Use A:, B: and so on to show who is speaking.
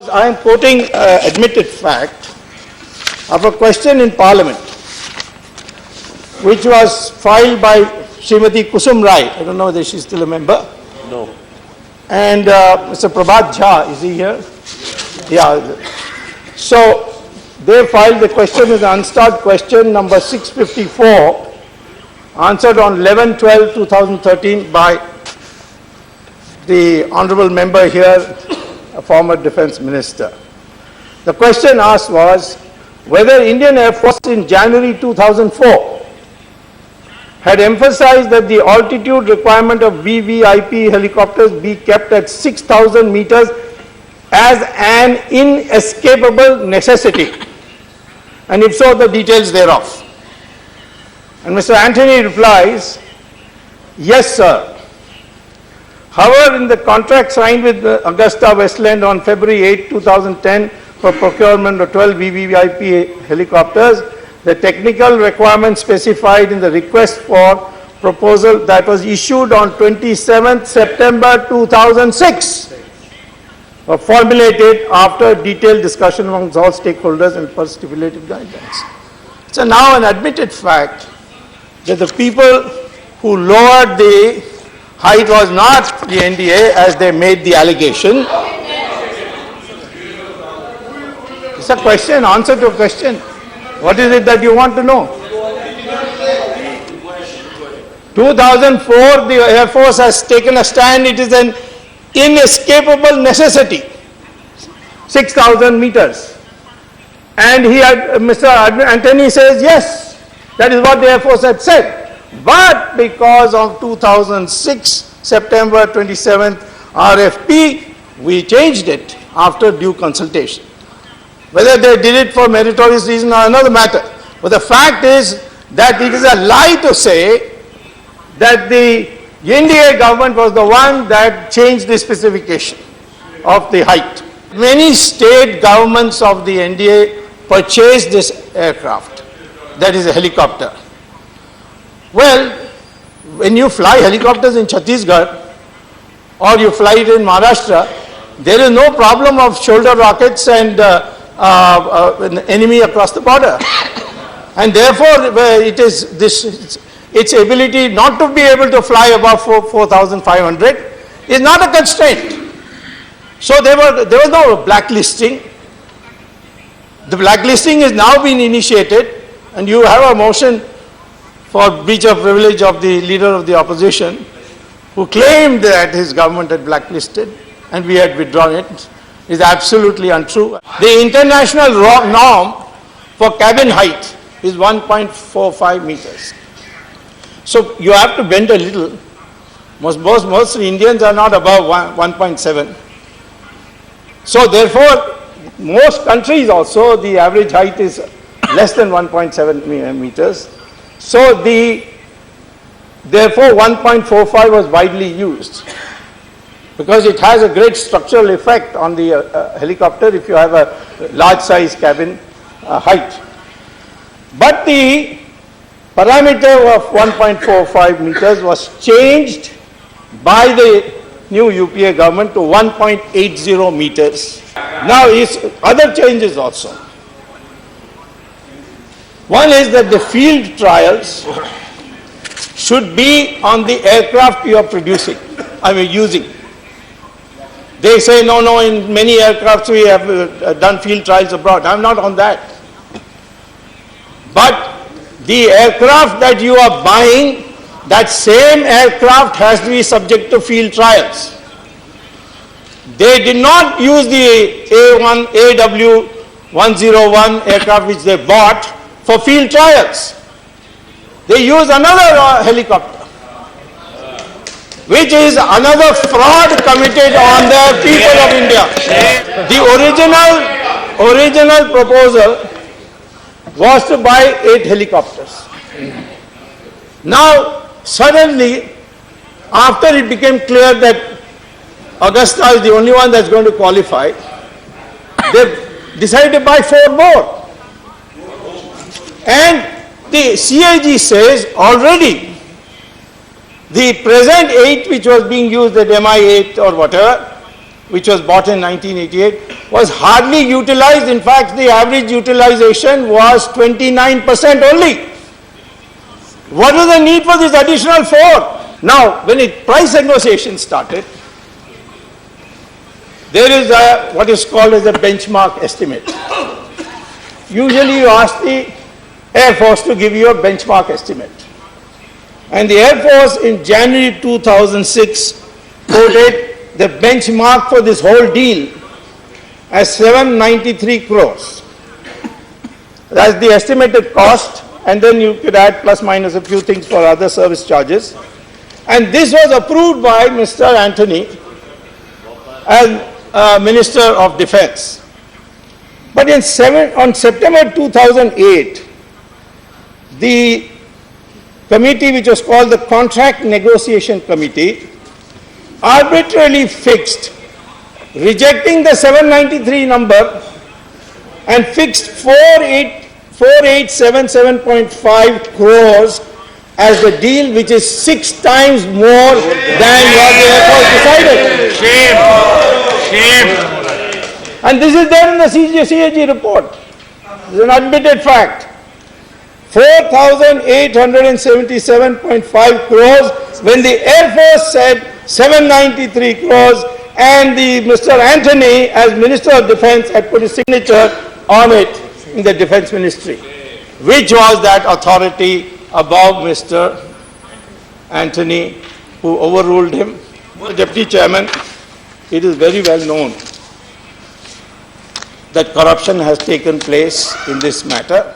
A: I am quoting admitted fact of a question in Parliament, which was filed by Srimati Kusum Rai. I don't know whether she's still a member.
B: No.
A: And Mr. Prabhat Jha, is he here? Yeah. So they filed the question as unstarred question number 654, answered on 11/12/2013 by the honorable member here, a former defense minister. The question asked was whether Indian Air Force in January 2004 had emphasized that the altitude requirement of VVIP helicopters be kept at 6,000 meters as an inescapable necessity, and if so, the details thereof. And Mr. Anthony replies, yes, sir. However, in the contract signed with Augusta Westland on February 8, 2010 for procurement of 12 VVIP helicopters, the technical requirements specified in the request for proposal that was issued on 27th September 2006 were formulated after detailed discussion amongst all stakeholders and per stipulated guidelines. So now an admitted fact that the people who lowered the height was not the NDA as they made the allegation. It's a question, answer to a question. What is it that you want to know? 2004, the Air Force has taken a stand. It is an inescapable necessity. 6,000 meters. And Mr. Anthony says, yes, that is what the Air Force had said. But because of 2006, September 27th RFP, we changed it after due consultation. Whether they did it for meritorious reason or another matter. But the fact is that it is a lie to say that the NDA government was the one that changed the specification of the height. Many state governments of the NDA purchased this aircraft, that is a helicopter. Well, when you fly helicopters in Chhattisgarh or you fly it in Maharashtra, there is no problem of shoulder rockets and an enemy across the border. And therefore, it is its ability not to be able to fly above 4,500 is not a constraint. So there was no blacklisting. The blacklisting is now being initiated, and you have a motion for breach of privilege of the leader of the opposition, who claimed that his government had blacklisted and we had withdrawn it, is absolutely untrue. The international norm for cabin height is 1.45 meters. So you have to bend a little. Most Indians are not above 1.7. So therefore, most countries also, the average height is less than 1.7 meters. So therefore 1.45 was widely used because it has a great structural effect on the helicopter if you have a large size cabin height. But the parameter of 1.45 meters was changed by the new UPA government to 1.80 meters. Now other changes also. One is that the field trials should be on the aircraft you are using. They say, no, in many aircrafts we have done field trials abroad. I'm not on that. But the aircraft that you are buying, that same aircraft has to be subject to field trials. They did not use the AW101 aircraft which they bought for field trials. They used another helicopter, which is another fraud committed on the people of India. The original proposal was to buy 8 helicopters. Now, suddenly, after it became clear that Augusta is the only one that's going to qualify, they decided to buy 4 more. And the CIG says already the present 8 which was being used, at MI8 or whatever, which was bought in 1988, was hardly utilized. In fact, the average utilization was 29% only. What was the need for this additional 4? Now, when price negotiation started, there is what is called as a benchmark estimate. Usually you ask the Air Force to give you a benchmark estimate. And the Air Force in January 2006 quoted the benchmark for this whole deal as 793 crores. That's the estimated cost, and then you could add plus minus a few things for other service charges. And this was approved by Mr. Antony as Minister of Defense. But on September 2008, the committee which was called the Contract Negotiation Committee arbitrarily fixed, rejecting the 793 number, and fixed 4877.5 crores as the deal, which is 6 times more than what the Air Force decided. Shame! And this is there in the CAG report. This is an admitted fact. 4,877.5 crores when the Air Force said 793 crores, and Mr. Antony, as Minister of Defense, had put his signature on it in the Defense Ministry. Which was that authority above Mr. Antony who overruled him? The Deputy Chairman, it is very well known that corruption has taken place in this matter.